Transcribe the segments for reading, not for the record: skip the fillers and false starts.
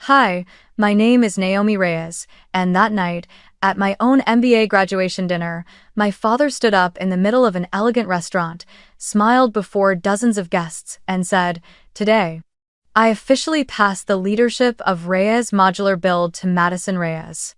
Hi, my name is Naomi Reyes, and that night, at my own MBA graduation dinner, my father stood up in the middle of an elegant restaurant, smiled before dozens of guests, and said, "Today, I officially pass the leadership of Reyes Modular Build to Madison Reyes."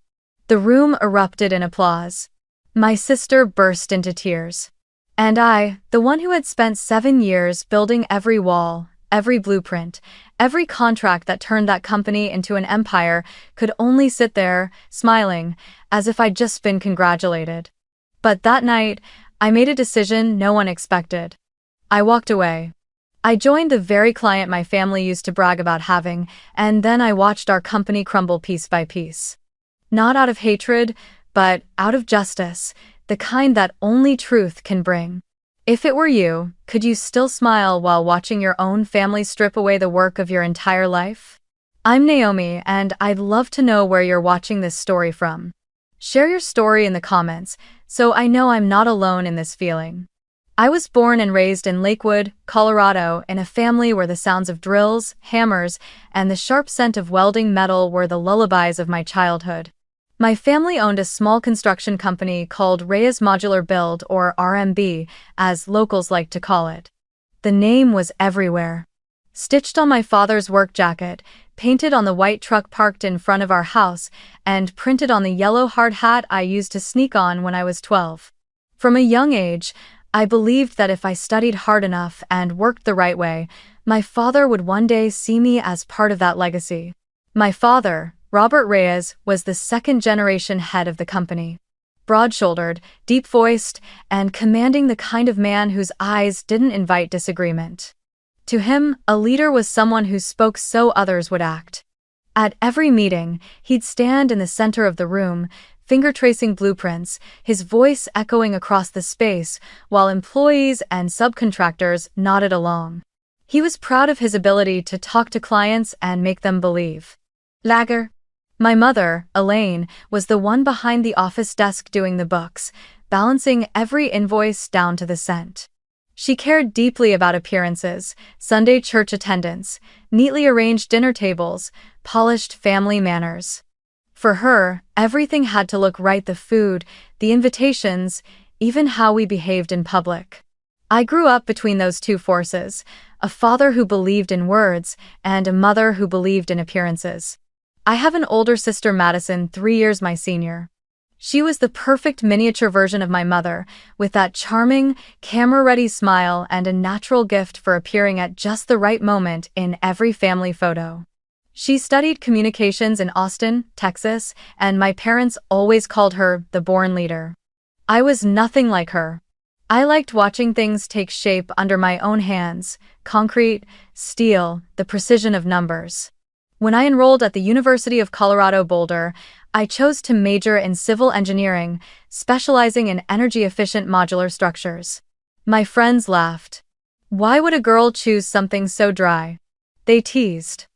The room erupted in applause. My sister burst into tears. And I, the one who had spent 7 years building every wall, every blueprint, every contract that turned that company into an empire, could only sit there, smiling, as if I'd just been congratulated. But that night, I made a decision no one expected. I walked away. I joined the very client my family used to brag about having, and then I watched our company crumble piece by piece. Not out of hatred, but out of justice, the kind that only truth can bring. If it were you, could you still smile while watching your own family strip away the work of your entire life? I'm Naomi, and I'd love to know where you're watching this story from. Share your story in the comments, so I know I'm not alone in this feeling. I was born and raised in Lakewood, Colorado, in a family where the sounds of drills, hammers, and the sharp scent of welding metal were the lullabies of my childhood. My family owned a small construction company called Reyes Modular Build, or RMB, as locals like to call it. The name was everywhere. Stitched on my father's work jacket, painted on the white truck parked in front of our house, and printed on the yellow hard hat I used to sneak on when I was 12. From a young age, I believed that if I studied hard enough and worked the right way, my father would one day see me as part of that legacy. My father, Robert Reyes, was the second-generation head of the company. Broad-shouldered, deep-voiced, and commanding, the kind of man whose eyes didn't invite disagreement. To him, a leader was someone who spoke so others would act. At every meeting, he'd stand in the center of the room, finger-tracing blueprints, his voice echoing across the space, while employees and subcontractors nodded along. He was proud of his ability to talk to clients and make them believe. Lager. My mother, Elaine, was the one behind the office desk doing the books, balancing every invoice down to the cent. She cared deeply about appearances, Sunday church attendance, neatly arranged dinner tables, polished family manners. For her, everything had to look right: the food, the invitations, even how we behaved in public. I grew up between those two forces, a father who believed in words and a mother who believed in appearances. I have an older sister, Madison, 3 years my senior. She was the perfect miniature version of my mother, with that charming, camera-ready smile and a natural gift for appearing at just the right moment in every family photo. She studied communications in Austin, Texas, and my parents always called her the born leader. I was nothing like her. I liked watching things take shape under my own hands: concrete, steel, the precision of numbers. When I enrolled at the University of Colorado Boulder, I chose to major in civil engineering, specializing in energy-efficient modular structures. My friends laughed. Why would a girl choose something so dry? They teased.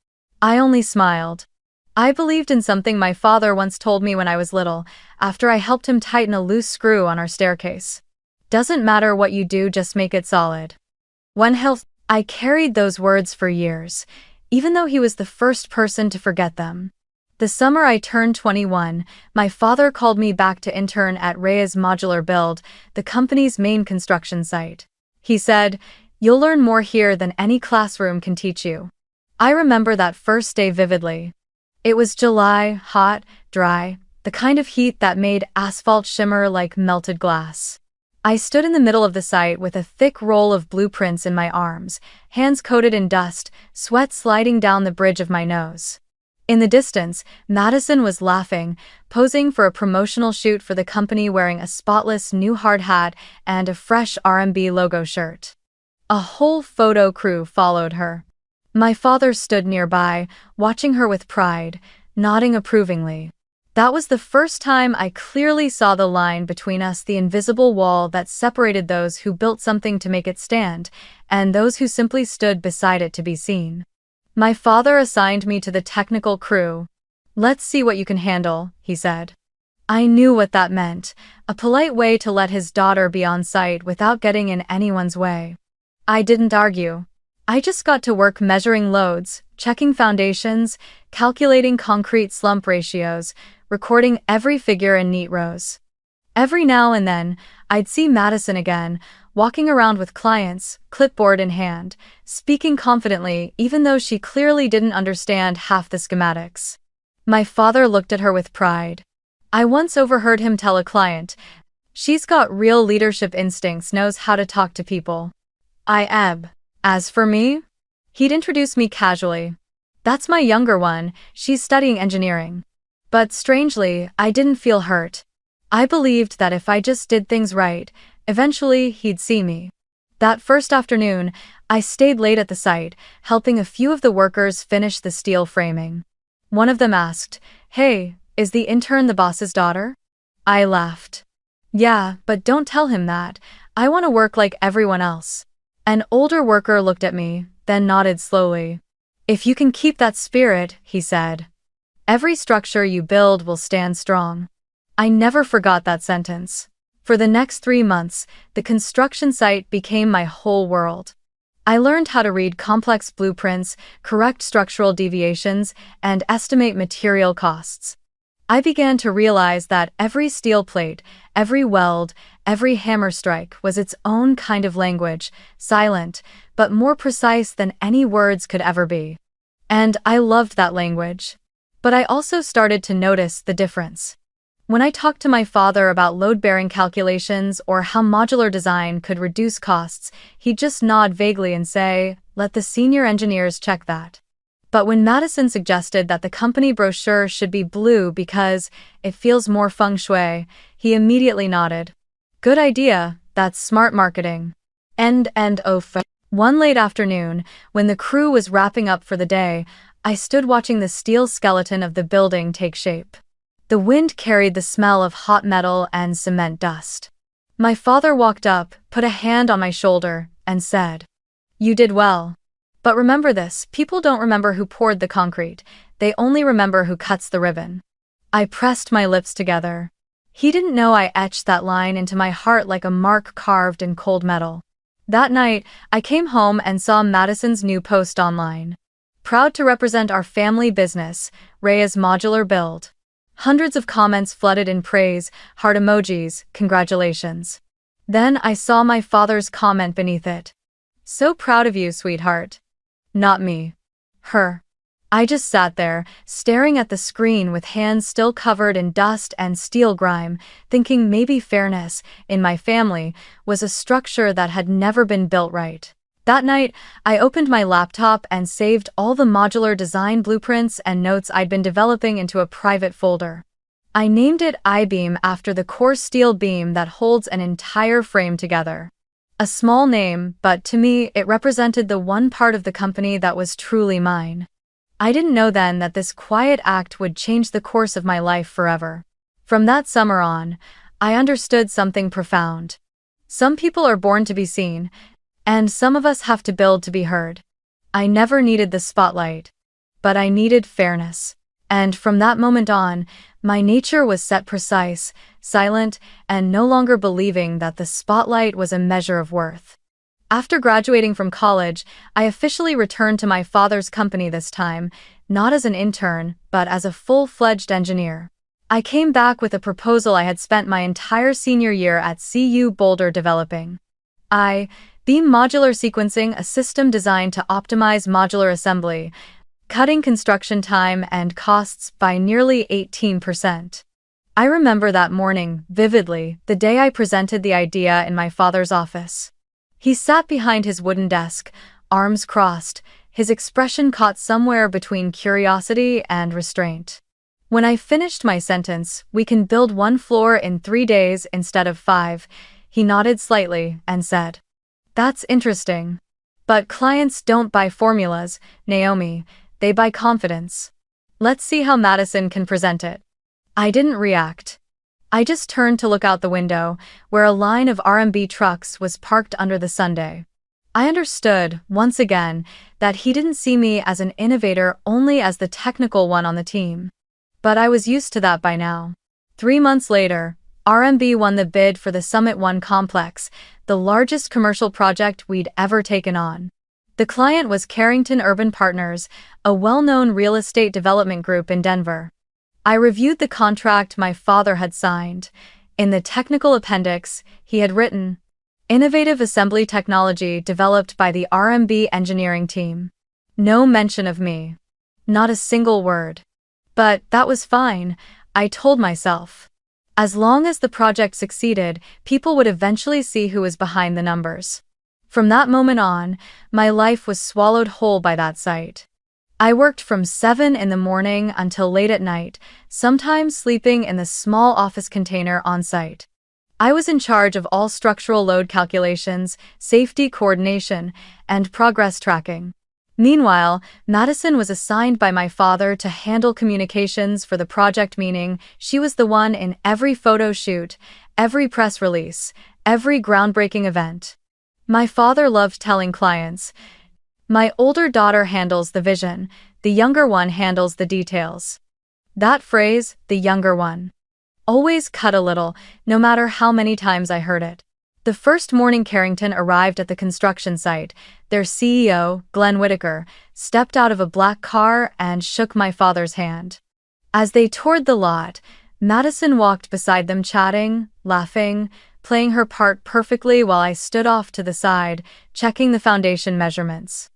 I only smiled. I believed in something my father once told me when I was little, after I helped him tighten a loose screw on our staircase. Doesn't matter what you do, just make it solid. I carried those words for years, even though he was the first person to forget them. The summer I turned 21, my father called me back to intern at Reyes Modular Build, the company's main construction site. He said, "You'll learn more here than any classroom can teach you." I remember that first day vividly. It was July, hot, dry, the kind of heat that made asphalt shimmer like melted glass. I stood in the middle of the site with a thick roll of blueprints in my arms, hands coated in dust, sweat sliding down the bridge of my nose. In the distance, Madison was laughing, posing for a promotional shoot for the company, wearing a spotless new hard hat and a fresh RMB logo shirt. A whole photo crew followed her. My father stood nearby, watching her with pride, nodding approvingly. That was the first time I clearly saw the line between us, the invisible wall that separated those who built something to make it stand, and those who simply stood beside it to be seen. My father assigned me to the technical crew. "Let's see what you can handle," he said. I knew what that meant, a polite way to let his daughter be on site without getting in anyone's way. I didn't argue. I just got to work measuring loads, checking foundations, calculating concrete slump ratios, recording every figure in neat rows. Every now and then, I'd see Madison again, walking around with clients, clipboard in hand, speaking confidently even though she clearly didn't understand half the schematics. My father looked at her with pride. I once overheard him tell a client, "She's got real leadership instincts, knows how to talk to people." I ebb. As for me? He'd introduce me casually. "That's my younger one, she's studying engineering." But strangely, I didn't feel hurt. I believed that if I just did things right, eventually he'd see me. That first afternoon, I stayed late at the site, helping a few of the workers finish the steel framing. One of them asked, "Hey, is the intern the boss's daughter?" I laughed. "Yeah, but don't tell him that. I want to work like everyone else." An older worker looked at me, then nodded slowly. "If you can keep that spirit," he said, "every structure you build will stand strong." I never forgot that sentence. For the next 3 months, the construction site became my whole world. I learned how to read complex blueprints, correct structural deviations, and estimate material costs. I began to realize that every steel plate, every weld, every hammer strike was its own kind of language, silent, but more precise than any words could ever be. And I loved that language. But I also started to notice the difference. When I talked to my father about load-bearing calculations or how modular design could reduce costs, he'd just nod vaguely and say, "Let the senior engineers check that." But when Madison suggested that the company brochure should be blue because it feels more feng shui, he immediately nodded. "Good idea, that's smart marketing." One late afternoon, when the crew was wrapping up for the day, I stood watching the steel skeleton of the building take shape. The wind carried the smell of hot metal and cement dust. My father walked up, put a hand on my shoulder, and said, "You did well. But remember this, people don't remember who poured the concrete, they only remember who cuts the ribbon." I pressed my lips together. He didn't know I etched that line into my heart like a mark carved in cold metal. That night, I came home and saw Madison's new post online. "Proud to represent our family business, Reyes Modular Build." Hundreds of comments flooded in praise, heart emojis, congratulations. Then I saw my father's comment beneath it. "So proud of you, sweetheart." Not me. Her. I just sat there, staring at the screen with hands still covered in dust and steel grime, thinking maybe fairness, in my family, was a structure that had never been built right. That night, I opened my laptop and saved all the modular design blueprints and notes I'd been developing into a private folder. I named it I-beam after the core steel beam that holds an entire frame together. A small name, but to me, it represented the one part of the company that was truly mine. I didn't know then that this quiet act would change the course of my life forever. From that summer on, I understood something profound. Some people are born to be seen, and some of us have to build to be heard. I never needed the spotlight, but I needed fairness. And from that moment on, my nature was set precise, silent, and no longer believing that the spotlight was a measure of worth. After graduating from college, I officially returned to my father's company this time, not as an intern, but as a full-fledged engineer. I came back with a proposal I had spent my entire senior year at CU Boulder developing. Beam modular sequencing, a system designed to optimize modular assembly, cutting construction time and costs by nearly 18%. I remember that morning, vividly, the day I presented the idea in my father's office. He sat behind his wooden desk, arms crossed, his expression caught somewhere between curiosity and restraint. When I finished my sentence, "We can build 1 floor in 3 days instead of 5, he nodded slightly and said, "That's interesting. But clients don't buy formulas, Naomi, they buy confidence. Let's see how Madison can present it." I didn't react. I just turned to look out the window, where a line of R&B trucks was parked under the sundae. I understood, once again, that he didn't see me as an innovator, only as the technical one on the team. But I was used to that by now. 3 months later, R&B won the bid for the Summit 1 complex, the largest commercial project we'd ever taken on. The client was Carrington Urban Partners, a well-known real estate development group in Denver. I reviewed the contract my father had signed. In the technical appendix, he had written, "Innovative assembly technology developed by the RMB engineering team." No mention of me. Not a single word. But that was fine, I told myself. As long as the project succeeded, people would eventually see who was behind the numbers. From that moment on, my life was swallowed whole by that site. I worked from 7 in the morning until late at night, sometimes sleeping in the small office container on site. I was in charge of all structural load calculations, safety coordination, and progress tracking. Meanwhile, Madison was assigned by my father to handle communications for the project, meaning she was the one in every photo shoot, every press release, every groundbreaking event. My father loved telling clients, "My older daughter handles the vision, the younger one handles the details." That phrase, "the younger one," always cut a little, no matter how many times I heard it. The first morning Carrington arrived at the construction site, their CEO, Glenn Whitaker, stepped out of a black car and shook my father's hand. As they toured the lot, Madison walked beside them, chatting, laughing, playing her part perfectly while I stood off to the side, checking the foundation measurements.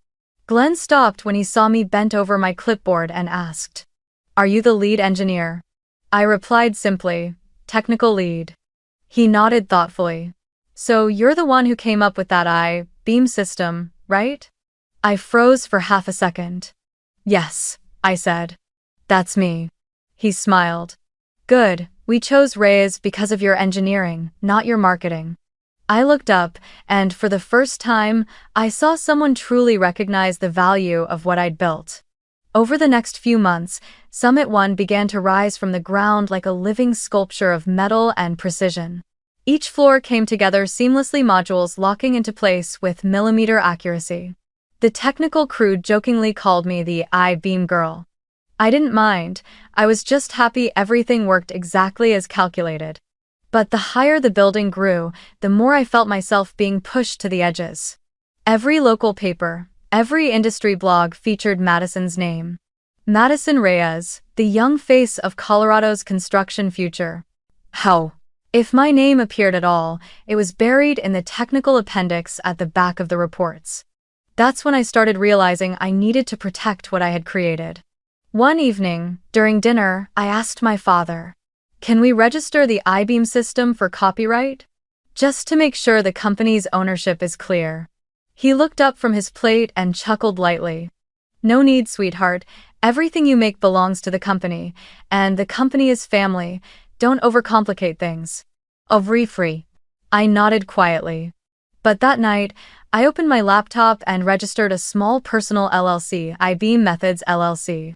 Glenn stopped when he saw me bent over my clipboard and asked, "Are you the lead engineer?" I replied simply, "Technical lead." He nodded thoughtfully. "So you're the one who came up with that I-beam system, right?" I froze for half a second. "Yes," I said. "That's me." He smiled. "Good, we chose Reyes because of your engineering, not your marketing." I looked up, and for the first time, I saw someone truly recognize the value of what I'd built. Over the next few months, Summit 1 began to rise from the ground like a living sculpture of metal and precision. Each floor came together seamlessly, modules locking into place with millimeter accuracy. The technical crew jokingly called me the I-beam girl. I didn't mind, I was just happy everything worked exactly as calculated. But the higher the building grew, the more I felt myself being pushed to the edges. Every local paper, every industry blog featured Madison's name. Madison Reyes, the young face of Colorado's construction future. How? If my name appeared at all, it was buried in the technical appendix at the back of the reports. That's when I started realizing I needed to protect what I had created. One evening, during dinner, I asked my father, "Can we register the I-beam system for copyright? Just to make sure the company's ownership is clear." He looked up from his plate and chuckled lightly. "No need, sweetheart. Everything you make belongs to the company, and the company is family. Don't overcomplicate things." Free. I nodded quietly. But that night, I opened my laptop and registered a small personal LLC, I-beam Methods LLC.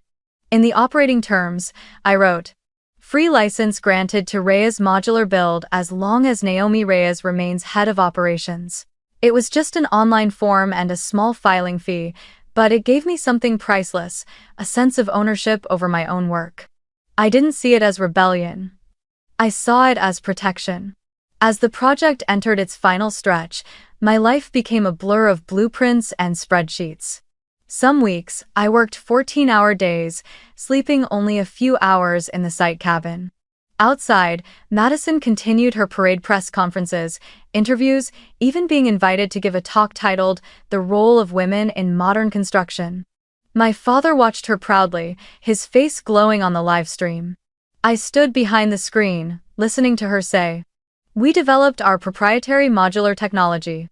In the operating terms, I wrote, "Free license granted to Reyes Modular Build as long as Naomi Reyes remains head of operations." It was just an online form and a small filing fee, but it gave me something priceless, a sense of ownership over my own work. I didn't see it as rebellion. I saw it as protection. As the project entered its final stretch, my life became a blur of blueprints and spreadsheets. Some weeks, I worked 14-hour days, sleeping only a few hours in the site cabin. Outside, Madison continued her parade, press conferences, interviews, even being invited to give a talk titled "The Role of Women in Modern Construction." My father watched her proudly, his face glowing on the live stream. I stood behind the screen, listening to her say, "We developed our proprietary modular technology."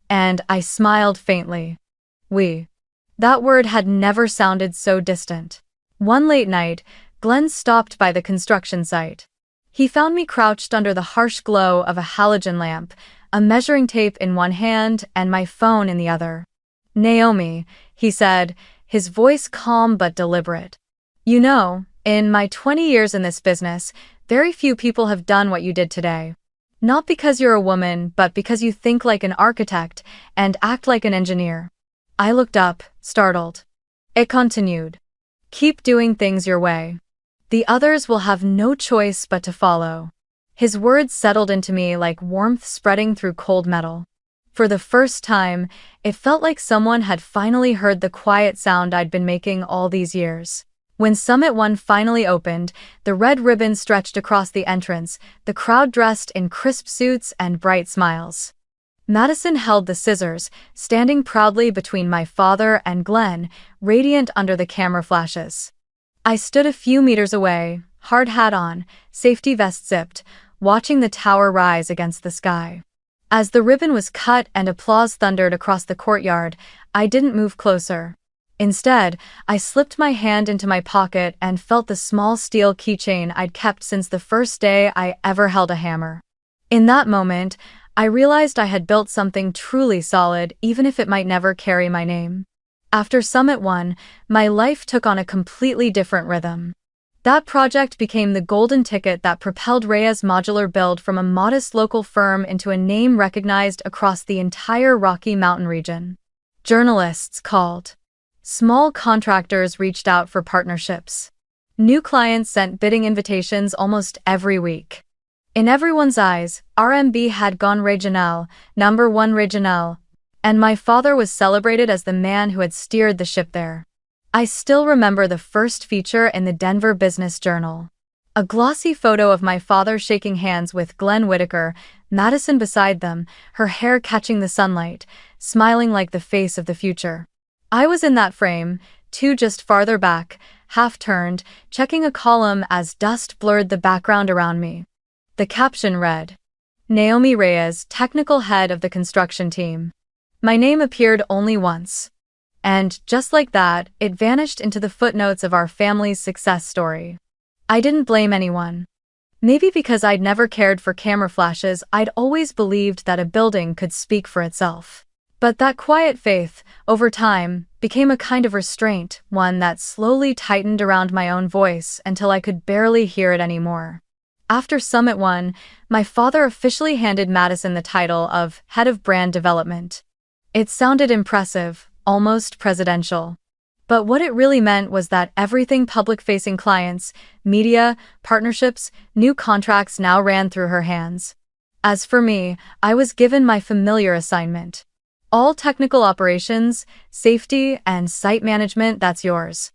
And I smiled faintly. We. That word had never sounded so distant. One late night, Glenn stopped by the construction site. He found me crouched under the harsh glow of a halogen lamp, a measuring tape in one hand and my phone in the other. "Naomi," he said, his voice calm but deliberate. "You know, in my 20 years in this business, very few people have done what you did today. Not because you're a woman, but because you think like an architect and act like an engineer." I looked up, startled. It continued. "Keep doing things your way. The others will have no choice but to follow." His words settled into me like warmth spreading through cold metal. For the first time, it felt like someone had finally heard the quiet sound I'd been making all these years. When Summit 1 finally opened, the red ribbon stretched across the entrance, the crowd dressed in crisp suits and bright smiles. Madison held the scissors, standing proudly between my father and Glenn, radiant under the camera flashes. I stood a few meters away, hard hat on, safety vest zipped, watching the tower rise against the sky. As the ribbon was cut and applause thundered across the courtyard, I didn't move closer. Instead, I slipped my hand into my pocket and felt the small steel keychain I'd kept since the first day I ever held a hammer. In that moment, I realized I had built something truly solid, even if it might never carry my name. After Summit 1, my life took on a completely different rhythm. That project became the golden ticket that propelled Reyes Modular Build from a modest local firm into a name recognized across the entire Rocky Mountain region. Journalists called. Small contractors reached out for partnerships. New clients sent bidding invitations almost every week. In everyone's eyes, RMB had gone regional, #1 regional, and my father was celebrated as the man who had steered the ship there. I still remember the first feature in the Denver Business Journal. A glossy photo of my father shaking hands with Glenn Whitaker, Madison beside them, her hair catching the sunlight, smiling like the face of the future. I was in that frame, two just farther back, half-turned, checking a column as dust blurred the background around me. The caption read, "Naomi Reyes, technical head of the construction team." My name appeared only once. And, just like that, it vanished into the footnotes of our family's success story. I didn't blame anyone. Maybe because I'd never cared for camera flashes, I'd always believed that a building could speak for itself. But that quiet faith, over time, became a kind of restraint, one that slowly tightened around my own voice until I could barely hear it anymore. After Summit 1, my father officially handed Madison the title of Head of Brand Development. It sounded impressive, almost presidential. But what it really meant was that everything public-facing clients, media, partnerships, new contracts now ran through her hands. As for me, I was given my familiar assignment. All technical operations, safety, and site management, that's yours.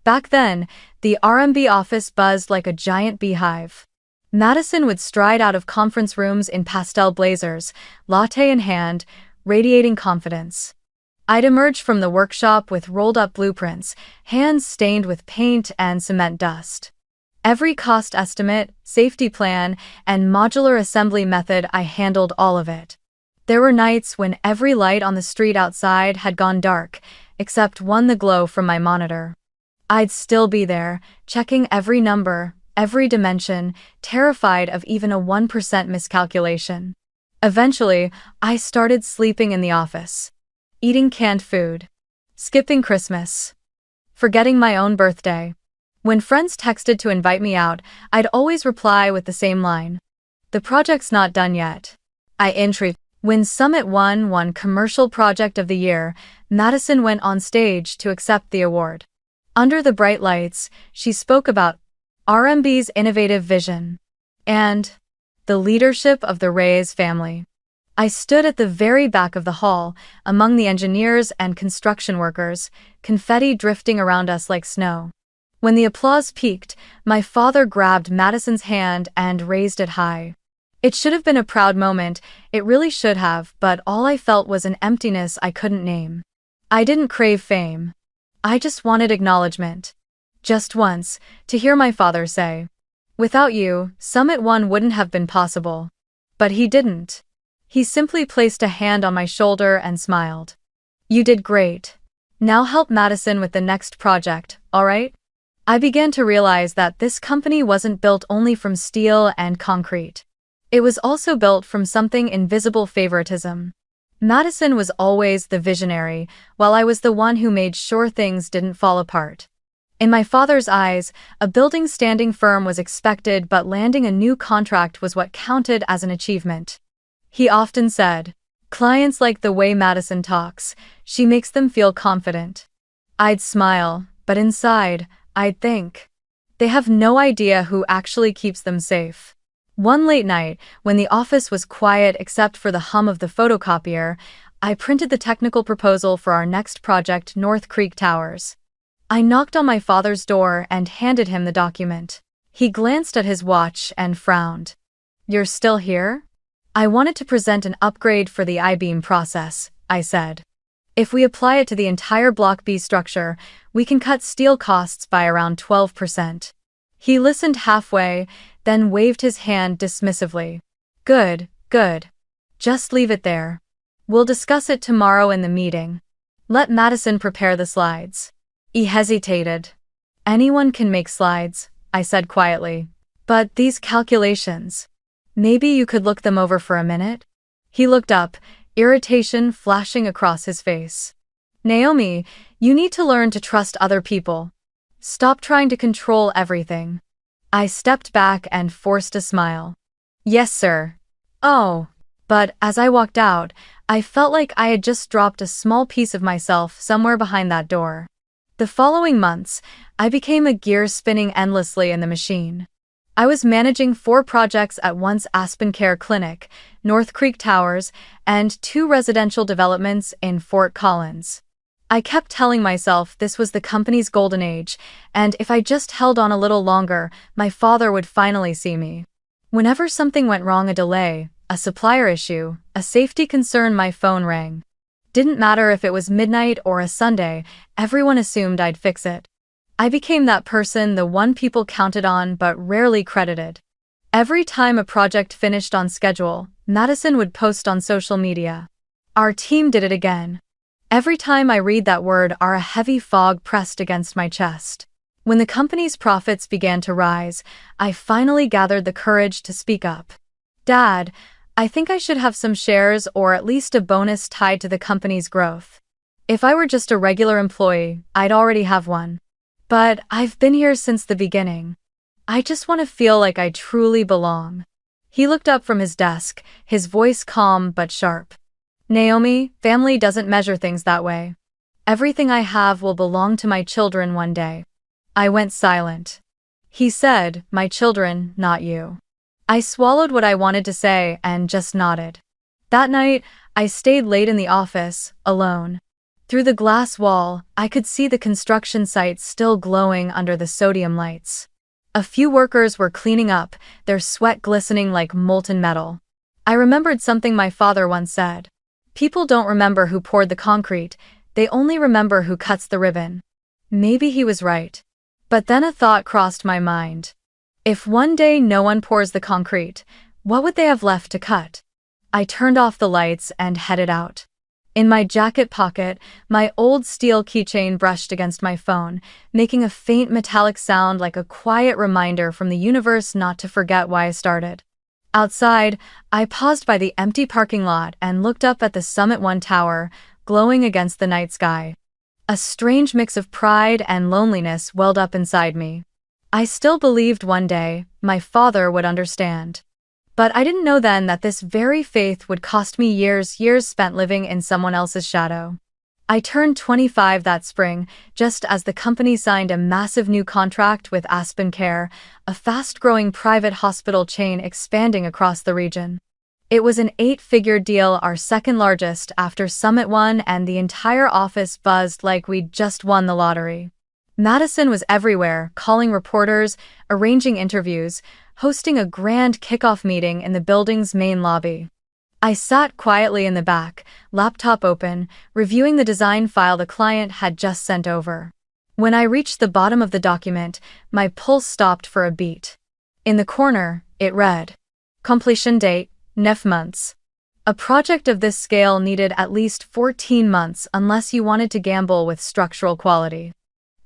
Back then, the RMB office buzzed like a giant beehive. Madison would stride out of conference rooms in pastel blazers, latte in hand, radiating confidence. I'd emerge from the workshop with rolled-up blueprints, hands stained with paint and cement dust. Every cost estimate, safety plan, and modular assembly method, I handled all of it. There were nights when every light on the street outside had gone dark, except one, the glow from my monitor. I'd still be there, checking every number, every dimension, terrified of even a 1% miscalculation. Eventually, I started sleeping in the office. Eating canned food. Skipping Christmas. Forgetting my own birthday. When friends texted to invite me out, I'd always reply with the same line. "The project's not done yet." I intrigued. When Summit 1 won Commercial Project of the Year, Madison went on stage to accept the award. Under the bright lights, she spoke about RMB's innovative vision and the leadership of the Reyes family. I stood at the very back of the hall, among the engineers and construction workers, confetti drifting around us like snow. When the applause peaked, my father grabbed Madison's hand and raised it high. It should have been a proud moment, it really should have, but all I felt was an emptiness I couldn't name. I didn't crave fame. I just wanted acknowledgement. Just once, to hear my father say, "Without you, Summit 1 wouldn't have been possible." But he didn't. He simply placed a hand on my shoulder and smiled. "You did great. Now help Madison with the next project, all right?" I began to realize that this company wasn't built only from steel and concrete. It was also built from something invisible: favoritism. Madison was always the visionary, while I was the one who made sure things didn't fall apart. In my father's eyes, a building standing firm was expected, but landing a new contract was what counted as an achievement. He often said, "Clients like the way Madison talks, she makes them feel confident." I'd smile, but inside, I'd think, they have no idea who actually keeps them safe. One late night, when the office was quiet except for the hum of the photocopier, I printed the technical proposal for our next project, North Creek Towers. I knocked on my father's door and handed him the document. He glanced at his watch and frowned. "You're still here?" "I wanted to present an upgrade for the I-beam process," I said. "If we apply it to the entire Block B structure, we can cut steel costs by around 12%. He listened halfway, then waved his hand dismissively. Good. Just leave it there. We'll discuss it tomorrow in the meeting. Let Madison prepare the slides." He hesitated. "Anyone can make slides," I said quietly. "But these calculations. Maybe you could look them over for a minute?" He looked up, irritation flashing across his face. "Naomi, you need to learn to trust other people. Stop trying to control everything." I stepped back and forced a smile. "Yes, sir." "Oh." But as I walked out, I felt like I had just dropped a small piece of myself somewhere behind that door. The following months, I became a gear spinning endlessly in the machine. I was managing 4 projects at once: Aspen Care Clinic, North Creek Towers, and 2 residential developments in Fort Collins. I kept telling myself this was the company's golden age, and if I just held on a little longer, my father would finally see me. Whenever something went wrong, a delay, a supplier issue, a safety concern, my phone rang. Didn't matter if it was midnight or a Sunday, everyone assumed I'd fix it. I became that person, the one people counted on but rarely credited. Every time a project finished on schedule, Madison would post on social media. "Our team did it again." Every time I read that word, a heavy fog pressed against my chest. When the company's profits began to rise, I finally gathered the courage to speak up. "Dad, I think I should have some shares or at least a bonus tied to the company's growth. If I were just a regular employee, I'd already have one. But I've been here since the beginning. I just want to feel like I truly belong." He looked up from his desk, his voice calm but sharp. "Naomi, family doesn't measure things that way. Everything I have will belong to my children one day." I went silent. He said, "My children, not you." I swallowed what I wanted to say and just nodded. That night, I stayed late in the office, alone. Through the glass wall, I could see the construction site still glowing under the sodium lights. A few workers were cleaning up, their sweat glistening like molten metal. I remembered something my father once said. "People don't remember who poured the concrete, they only remember who cuts the ribbon." Maybe he was right. But then a thought crossed my mind. If one day no one pours the concrete, what would they have left to cut? I turned off the lights and headed out. In my jacket pocket, my old steel keychain brushed against my phone, making a faint metallic sound like a quiet reminder from the universe not to forget why I started. Outside, I paused by the empty parking lot and looked up at the Summit 1 tower, glowing against the night sky. A strange mix of pride and loneliness welled up inside me. I still believed one day my father would understand. But I didn't know then that this very faith would cost me years spent living in someone else's shadow. I turned 25 that spring, just as the company signed a massive new contract with Aspen Care, a fast-growing private hospital chain expanding across the region. It was an 8-figure deal, our second largest after Summit 1, and the entire office buzzed like we'd just won the lottery. Madison was everywhere, calling reporters, arranging interviews, hosting a grand kickoff meeting in the building's main lobby. I sat quietly in the back, laptop open, reviewing the design file the client had just sent over. When I reached the bottom of the document, my pulse stopped for a beat. In the corner, it read, "Completion date, 9 months." A project of this scale needed at least 14 months unless you wanted to gamble with structural quality.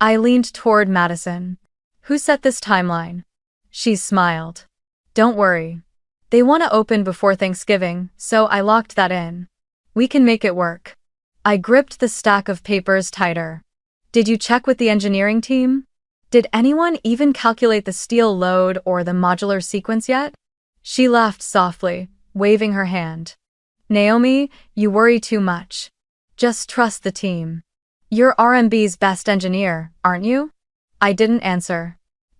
I leaned toward Madison. "Who set this timeline?" She smiled. "Don't worry. They want to open before Thanksgiving, so I locked that in. We can make it work." I gripped the stack of papers tighter. "Did you check with the engineering team? Did anyone even calculate the steel load or the modular sequence yet?" She laughed softly, waving her hand. "Naomi, you worry too much. Just trust the team. You're RMB's best engineer, aren't you?" I didn't answer.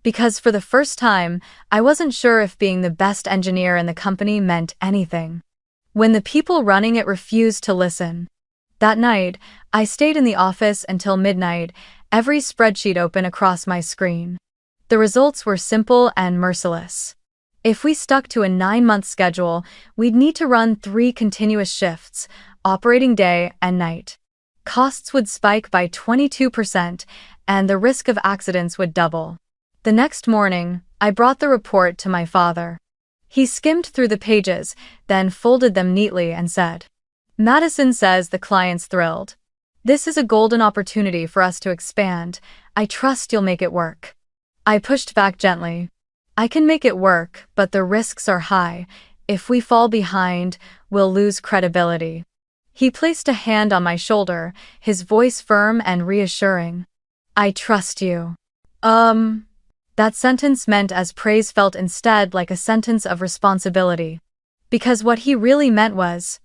Because for the first time, I wasn't sure if being the best engineer in the company meant anything. When the people running it refused to listen. That night, I stayed in the office until midnight, every spreadsheet open across my screen. The results were simple and merciless. If we stuck to a 9-month schedule, we'd need to run 3 continuous shifts, operating day and night. Costs would spike by 22%, and the risk of accidents would double. The next morning, I brought the report to my father. He skimmed through the pages, then folded them neatly and said, "Madison says the client's thrilled. This is a golden opportunity for us to expand. I trust you'll make it work." I pushed back gently. "I can make it work, but the risks are high. If we fall behind, we'll lose credibility." He placed a hand on my shoulder, his voice firm and reassuring. "I trust you." That sentence meant as praise felt instead like a sentence of responsibility. Because what he really meant was,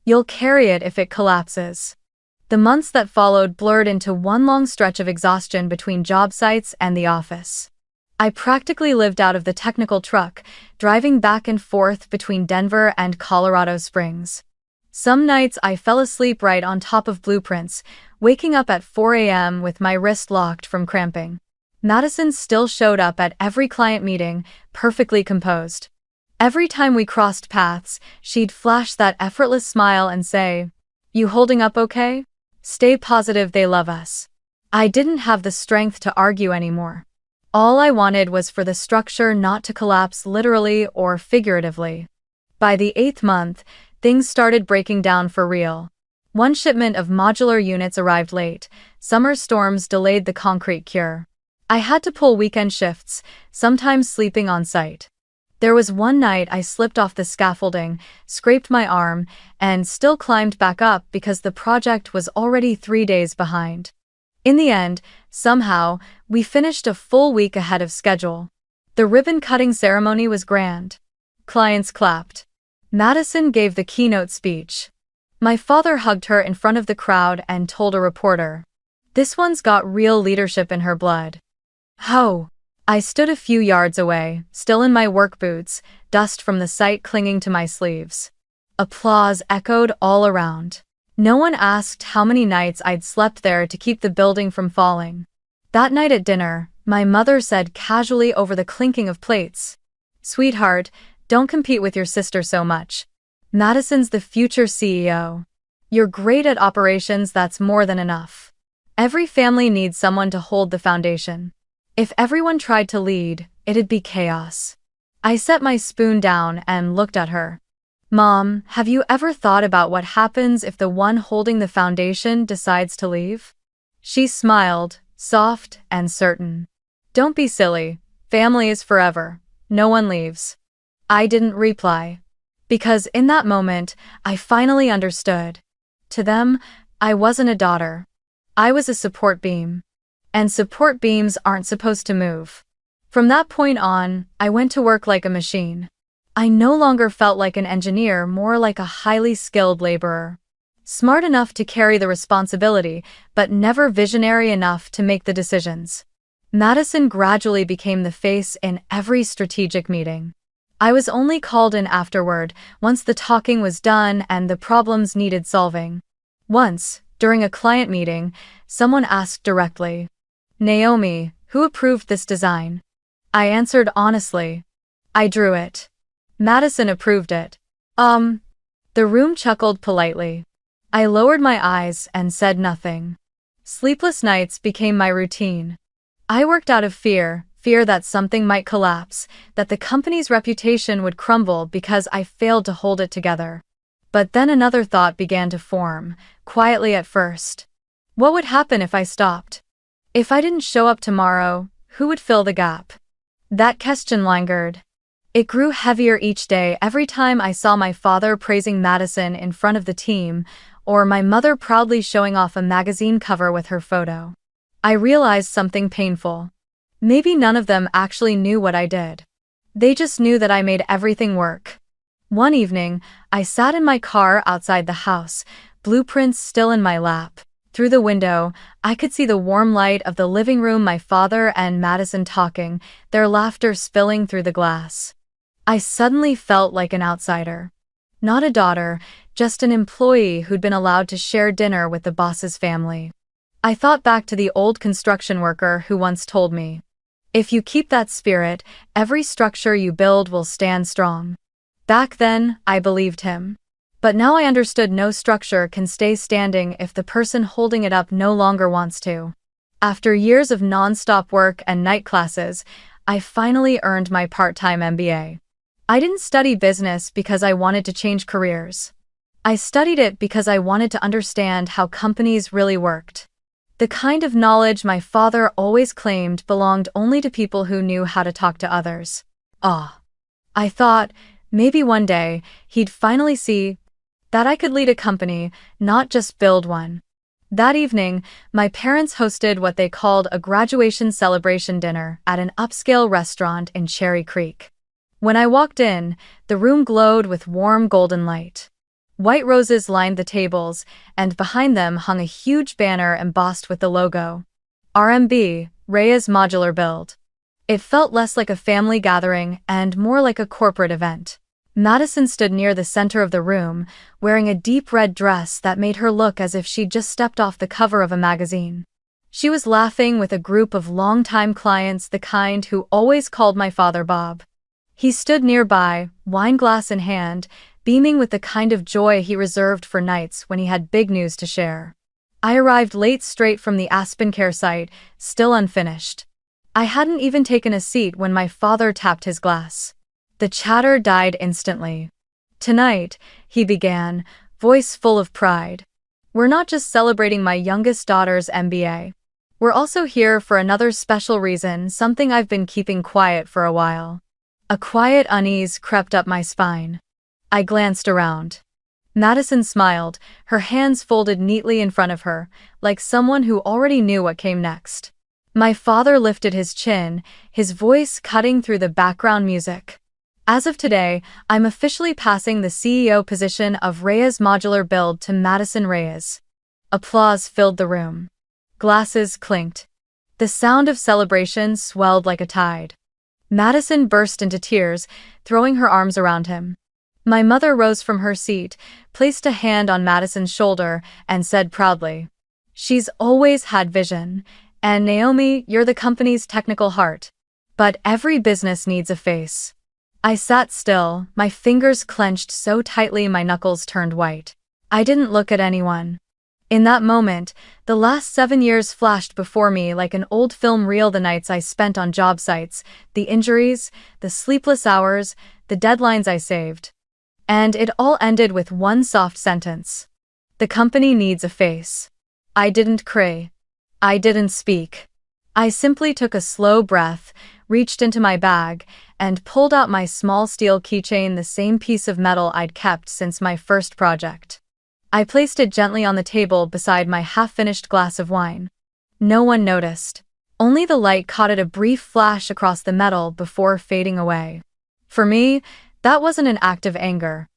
"You'll carry it if it collapses." The months that followed blurred into one long stretch of exhaustion between job sites and the office. I practically lived out of the technical truck, driving back and forth between Denver and Colorado Springs. Some nights I fell asleep right on top of blueprints, waking up at 4 a.m. with my wrist locked from cramping. Madison still showed up at every client meeting, perfectly composed. Every time we crossed paths, she'd flash that effortless smile and say, "You holding up okay? Stay positive, they love us." I didn't have the strength to argue anymore. All I wanted was for the structure not to collapse literally or figuratively. By the 8th month, things started breaking down for real. One shipment of modular units arrived late. Summer storms delayed the concrete cure. I had to pull weekend shifts, sometimes sleeping on site. There was one night I slipped off the scaffolding, scraped my arm, and still climbed back up because the project was already 3 days behind. In the end, somehow, we finished a full week ahead of schedule. The ribbon-cutting ceremony was grand. Clients clapped. Madison gave the keynote speech. My father hugged her in front of the crowd and told a reporter, "This one's got real leadership in her blood." Ho! I stood a few yards away, still in my work boots, dust from the site clinging to my sleeves. Applause echoed all around. No one asked how many nights I'd slept there to keep the building from falling. That night at dinner, my mother said casually over the clinking of plates, "Sweetheart, don't compete with your sister so much. Madison's the future CEO. You're great at operations, that's more than enough. Every family needs someone to hold the foundation. If everyone tried to lead, it'd be chaos." I set my spoon down and looked at her. "Mom, have you ever thought about what happens if the one holding the foundation decides to leave?" She smiled, soft and certain. "Don't be silly. Family is forever. No one leaves." I didn't reply. Because in that moment, I finally understood. To them, I wasn't a daughter. I was a support beam. And support beams aren't supposed to move. From that point on, I went to work like a machine. I no longer felt like an engineer, more like a highly skilled laborer. Smart enough to carry the responsibility, but never visionary enough to make the decisions. Madison gradually became the face in every strategic meeting. I was only called in afterward, once the talking was done and the problems needed solving. Once, during a client meeting, someone asked directly, "Naomi, who approved this design?" I answered honestly, "I drew it." Madison approved it. The room chuckled politely. I lowered my eyes and said nothing. Sleepless nights became my routine. I worked out of fear that something might collapse, that the company's reputation would crumble because I failed to hold it together. But then another thought began to form, quietly at first. What would happen if I stopped? If I didn't show up tomorrow, who would fill the gap? That question lingered. It grew heavier each day every time I saw my father praising Madison in front of the team, or my mother proudly showing off a magazine cover with her photo. I realized something painful. Maybe none of them actually knew what I did. They just knew that I made everything work. One evening, I sat in my car outside the house, blueprints still in my lap. Through the window, I could see the warm light of the living room, my father and Madison talking, their laughter spilling through the glass. I suddenly felt like an outsider. Not a daughter, just an employee who'd been allowed to share dinner with the boss's family. I thought back to the old construction worker who once told me, "If you keep that spirit, every structure you build will stand strong." Back then, I believed him. But now I understood no structure can stay standing if the person holding it up no longer wants to. After years of non-stop work and night classes, I finally earned my part-time MBA. I didn't study business because I wanted to change careers. I studied it because I wanted to understand how companies really worked. The kind of knowledge my father always claimed belonged only to people who knew how to talk to others. I thought, maybe one day, he'd finally see that I could lead a company, not just build one. That evening, my parents hosted what they called a graduation celebration dinner at an upscale restaurant in Cherry Creek. When I walked in, the room glowed with warm golden light. White roses lined the tables, and behind them hung a huge banner embossed with the logo. RMB, Reyes Modular Build. It felt less like a family gathering and more like a corporate event. Madison stood near the center of the room, wearing a deep red dress that made her look as if she'd just stepped off the cover of a magazine. She was laughing with a group of longtime clients, the kind who always called my father Bob. He stood nearby, wine glass in hand, beaming with the kind of joy he reserved for nights when he had big news to share. I arrived late, straight from the Aspen Care site, still unfinished. I hadn't even taken a seat when my father tapped his glass. The chatter died instantly. "Tonight," he began, voice full of pride, "we're not just celebrating my youngest daughter's MBA. We're also here for another special reason, something I've been keeping quiet for a while." A quiet unease crept up my spine. I glanced around. Madison smiled, her hands folded neatly in front of her, like someone who already knew what came next. My father lifted his chin, his voice cutting through the background music. "As of today, I'm officially passing the CEO position of Reyes Modular Build to Madison Reyes." Applause filled the room. Glasses clinked. The sound of celebration swelled like a tide. Madison burst into tears, throwing her arms around him. My mother rose from her seat, placed a hand on Madison's shoulder, and said proudly, "She's always had vision. And Naomi, you're the company's technical heart. But every business needs a face." I sat still, my fingers clenched so tightly my knuckles turned white. I didn't look at anyone. In that moment, the last 7 years flashed before me like an old film reel, the nights I spent on job sites, the injuries, the sleepless hours, the deadlines I saved. And it all ended with one soft sentence. "The company needs a face." I didn't cry. I didn't speak. I simply took a slow breath, reached into my bag, and pulled out my small steel keychain, the same piece of metal I'd kept since my first project. I placed it gently on the table beside my half-finished glass of wine. No one noticed. Only the light caught it, a brief flash across the metal before fading away. For me, that wasn't an act of anger.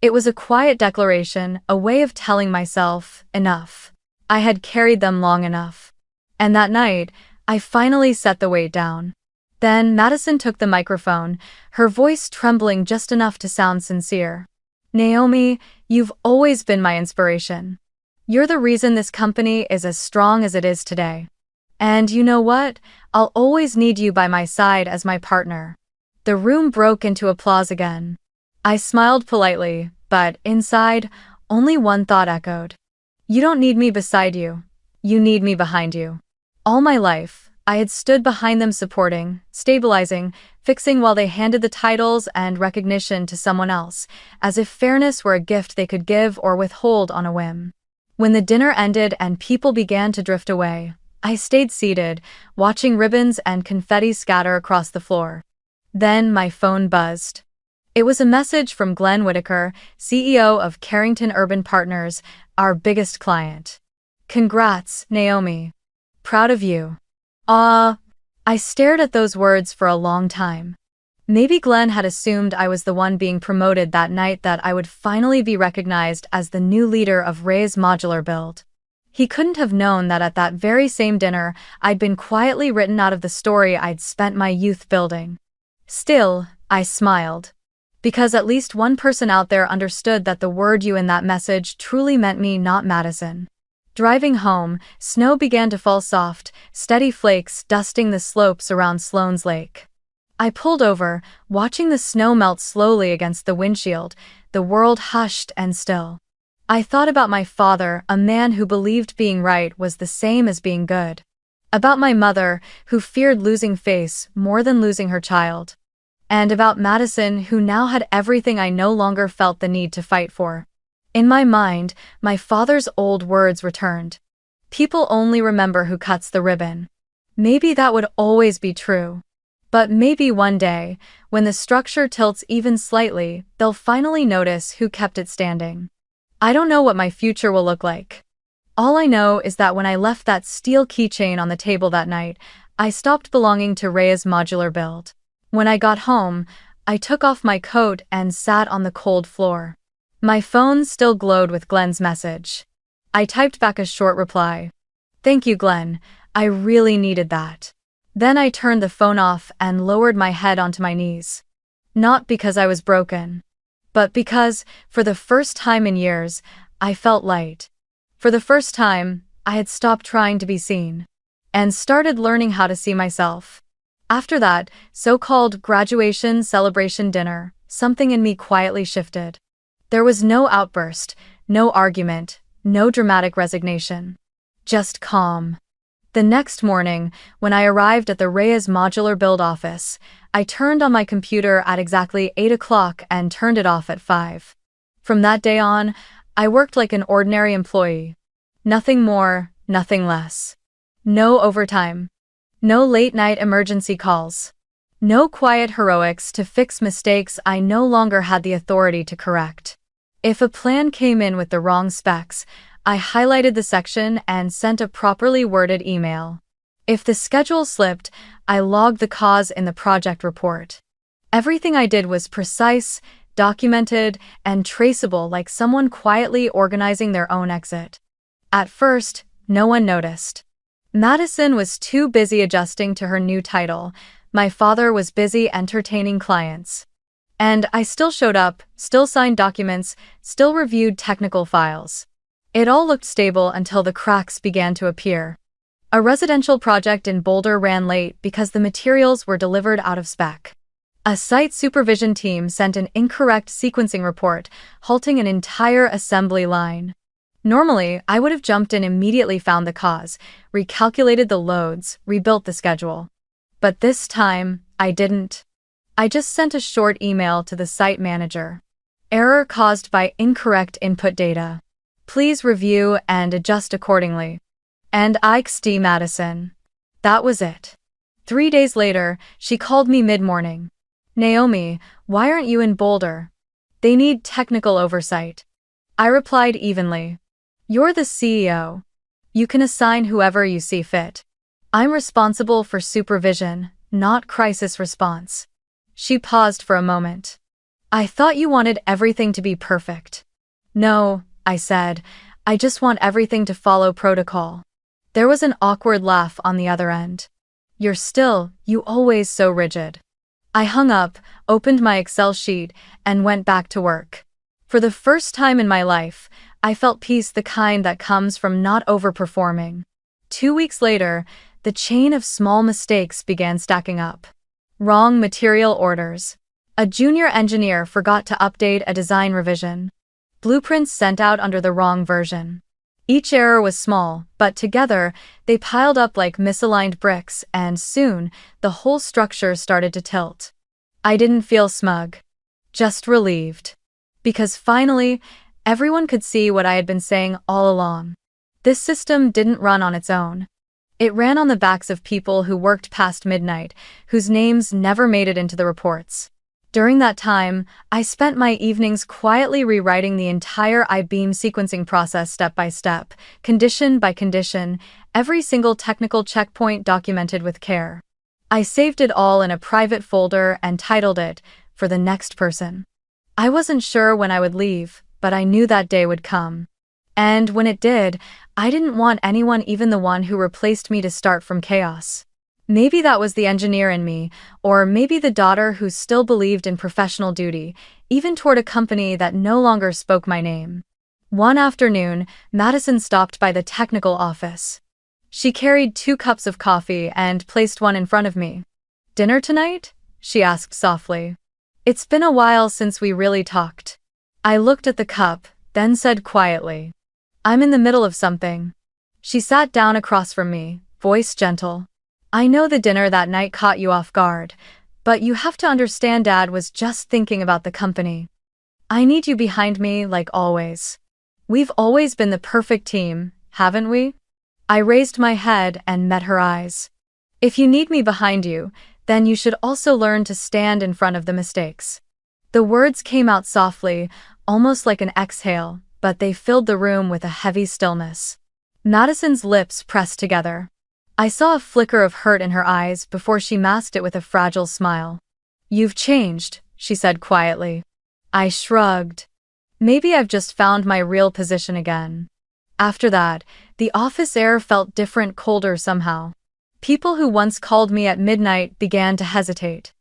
It was a quiet declaration, a way of telling myself, enough. I had carried them long enough. And that night, I finally set the weight down. Then Madison took the microphone, her voice trembling just enough to sound sincere. "Naomi, you've always been my inspiration. You're the reason this company is as strong as it is today. And you know what? I'll always need you by my side as my partner." The room broke into applause again. I smiled politely, but inside, only one thought echoed. "You don't need me beside you. You need me behind you." All my life, I had stood behind them, supporting, stabilizing, fixing, while they handed the titles and recognition to someone else, as if fairness were a gift they could give or withhold on a whim. When the dinner ended and people began to drift away, I stayed seated, watching ribbons and confetti scatter across the floor. Then my phone buzzed. It was a message from Glenn Whitaker, CEO of Carrington Urban Partners, our biggest client. "Congrats, Naomi. Proud of you." I stared at those words for a long time. Maybe Glenn had assumed I was the one being promoted that night, that I would finally be recognized as the new leader of Reyes Modular Build. He couldn't have known that at that very same dinner, I'd been quietly written out of the story I'd spent my youth building. Still, I smiled. Because at least one person out there understood that the word "you" in that message truly meant me, not Madison. Driving home, snow began to fall, soft, steady flakes dusting the slopes around Sloan's Lake. I pulled over, watching the snow melt slowly against the windshield, the world hushed and still. I thought about my father, a man who believed being right was the same as being good. About my mother, who feared losing face more than losing her child. And about Madison, who now had everything I no longer felt the need to fight for. In my mind, my father's old words returned. People only remember who cuts the ribbon. Maybe that would always be true. But maybe one day, when the structure tilts even slightly, they'll finally notice who kept it standing. I don't know what my future will look like. All I know is that when I left that steel keychain on the table that night, I stopped belonging to Reyes' modular build. When I got home, I took off my coat and sat on the cold floor. My phone still glowed with Glenn's message. I typed back a short reply. "Thank you, Glenn. I really needed that." Then I turned the phone off and lowered my head onto my knees. Not because I was broken, but because, for the first time in years, I felt light. For the first time, I had stopped trying to be seen, and started learning how to see myself. After that so-called graduation celebration dinner, something in me quietly shifted. There was no outburst, no argument, no dramatic resignation. Just calm. The next morning, when I arrived at the Reyes modular build office, I turned on my computer at exactly 8 o'clock and turned it off at 5. From that day on, I worked like an ordinary employee. Nothing more, nothing less. No overtime. No late-night emergency calls. No quiet heroics to fix mistakes I no longer had the authority to correct. If a plan came in with the wrong specs, I highlighted the section and sent a properly worded email. If the schedule slipped, I logged the cause in the project report. Everything I did was precise, documented, and traceable, like someone quietly organizing their own exit. At first, no one noticed. Madison was too busy adjusting to her new title. My father was busy entertaining clients. And I still showed up, still signed documents, still reviewed technical files. It all looked stable until the cracks began to appear. A residential project in Boulder ran late because the materials were delivered out of spec. A site supervision team sent an incorrect sequencing report, halting an entire assembly line. Normally, I would have jumped in, immediately found the cause, recalculated the loads, rebuilt the schedule. But this time, I didn't. I just sent a short email to the site manager. Error caused by incorrect input data. Please review and adjust accordingly. And IXD Madison. That was it. 3 days later, she called me mid-morning. "Naomi, why aren't you in Boulder? They need technical oversight." I replied evenly. "You're the CEO. You can assign whoever you see fit. I'm responsible for supervision, not crisis response." She paused for a moment. "I thought you wanted everything to be perfect." "No," I said, "I just want everything to follow protocol." There was an awkward laugh on the other end. You always so rigid." I hung up, opened my Excel sheet, and went back to work. For the first time in my life, I felt peace, the kind that comes from not overperforming. 2 weeks later, the chain of small mistakes began stacking up. Wrong material orders. A junior engineer forgot to update a design revision. Blueprints sent out under the wrong version. Each error was small, but together, they piled up like misaligned bricks, and soon, the whole structure started to tilt. I didn't feel smug. Just relieved. Because finally, everyone could see what I had been saying all along. This system didn't run on its own. It ran on the backs of people who worked past midnight, whose names never made it into the reports. During that time, I spent my evenings quietly rewriting the entire I-beam sequencing process step by step, condition by condition, every single technical checkpoint documented with care. I saved it all in a private folder and titled it, "For the Next Person." I wasn't sure when I would leave, but I knew that day would come. And when it did, I didn't want anyone, even the one who replaced me, to start from chaos. Maybe that was the engineer in me, or maybe the daughter who still believed in professional duty, even toward a company that no longer spoke my name. One afternoon, Madison stopped by the technical office. She carried 2 cups of coffee and placed one in front of me. "Dinner tonight?" she asked softly. "It's been a while since we really talked." I looked at the cup, then said quietly, "I'm in the middle of something." She sat down across from me, voice gentle. "I know the dinner that night caught you off guard, but you have to understand Dad was just thinking about the company. I need you behind me like always. We've always been the perfect team, haven't we?" I raised my head and met her eyes. "If you need me behind you, then you should also learn to stand in front of the mistakes." The words came out softly, almost like an exhale, but they filled the room with a heavy stillness. Madison's lips pressed together. I saw a flicker of hurt in her eyes before she masked it with a fragile smile. "You've changed," she said quietly. I shrugged. "Maybe I've just found my real position again." After that, the office air felt different, colder somehow. People who once called me at midnight began to hesitate.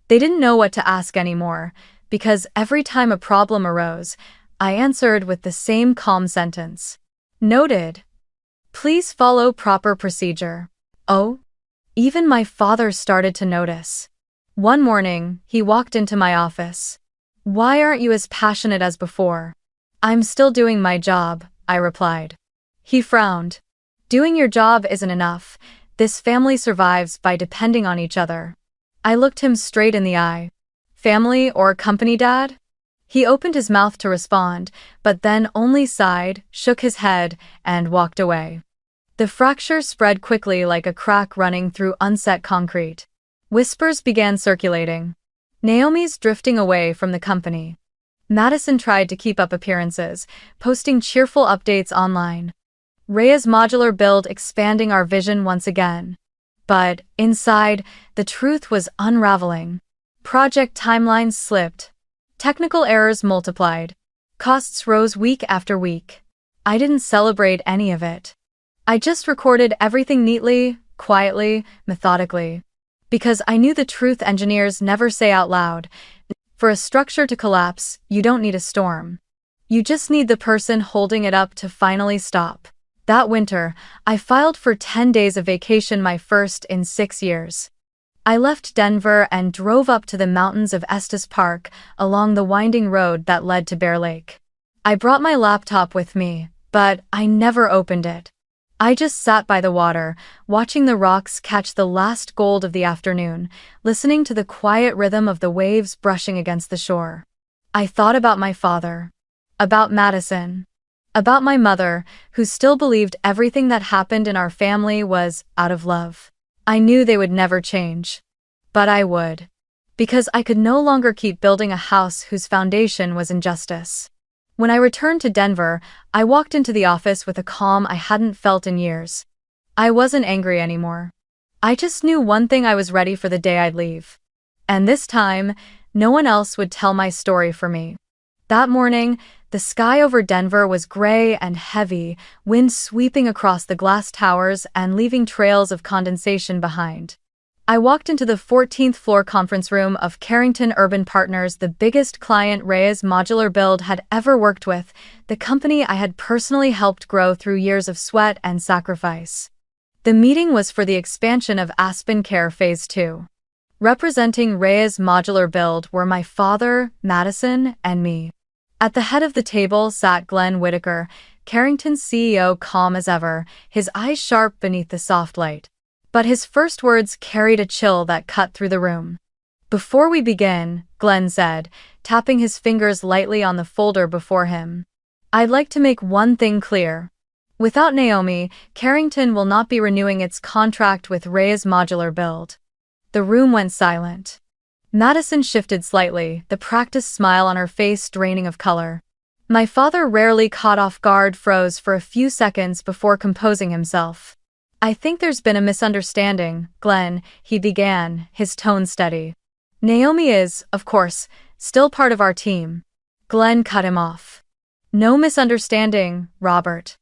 They didn't know what to ask anymore, because every time a problem arose, I answered with the same calm sentence. "Noted. Please follow proper procedure." Oh? Even my father started to notice. One morning, he walked into my office. "Why aren't you as passionate as before?" "I'm still doing my job," I replied. He frowned. "Doing your job isn't enough. This family survives by depending on each other." I looked him straight in the eye. "Family or company, Dad?" He opened his mouth to respond, but then only sighed, shook his head, and walked away. The fracture spread quickly like a crack running through unset concrete. Whispers began circulating. "Naomi's drifting away from the company." Madison tried to keep up appearances, posting cheerful updates online. "Reyes modular build expanding our vision once again." But, inside, the truth was unraveling. Project timelines slipped. Technical errors multiplied. Costs rose week after week. I didn't celebrate any of it. I just recorded everything neatly, quietly, methodically. Because I knew the truth engineers never say out loud. For a structure to collapse, you don't need a storm. You just need the person holding it up to finally stop. That winter, I filed for 10 days of vacation, my first in 6 years. I left Denver and drove up to the mountains of Estes Park, along the winding road that led to Bear Lake. I brought my laptop with me, but I never opened it. I just sat by the water, watching the rocks catch the last gold of the afternoon, listening to the quiet rhythm of the waves brushing against the shore. I thought about my father, about Madison, about my mother, who still believed everything that happened in our family was out of love. I knew they would never change. But I would. Because I could no longer keep building a house whose foundation was injustice. When I returned to Denver, I walked into the office with a calm I hadn't felt in years. I wasn't angry anymore. I just knew one thing: I was ready for the day I'd leave. And this time, no one else would tell my story for me. That morning, the sky over Denver was gray and heavy, wind sweeping across the glass towers and leaving trails of condensation behind. I walked into the 14th floor conference room of Carrington Urban Partners, the biggest client Reyes Modular Build had ever worked with, the company I had personally helped grow through years of sweat and sacrifice. The meeting was for the expansion of Aspen Care Phase 2. Representing Reyes Modular Build were my father, Madison, and me. At the head of the table sat Glenn Whitaker, Carrington's CEO, calm as ever, his eyes sharp beneath the soft light. But his first words carried a chill that cut through the room. "Before we begin," Glenn said, tapping his fingers lightly on the folder before him, "I'd like to make one thing clear. Without Naomi, Carrington will not be renewing its contract with Reyes Modular Build." The room went silent. Madison shifted slightly, the practiced smile on her face draining of color. My father, rarely caught off guard, froze for a few seconds before composing himself. "I think there's been a misunderstanding, Glenn," he began, his tone steady. "Naomi is, of course, still part of our team." Glenn cut him off. No misunderstanding, Robert.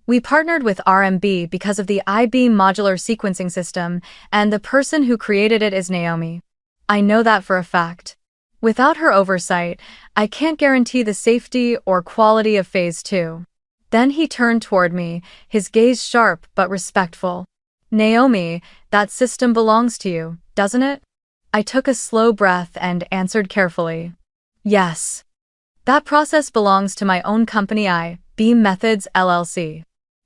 We partnered with RMB because of the I-beam modular sequencing system, and the person who created it is Naomi. I know that for a fact. Without her oversight, I can't guarantee the safety or quality of Phase 2. Then he turned toward me, his gaze sharp but respectful. Naomi, that system belongs to you, doesn't it? I took a slow breath and answered carefully. Yes. That process belongs to my own company I-beam Methods LLC.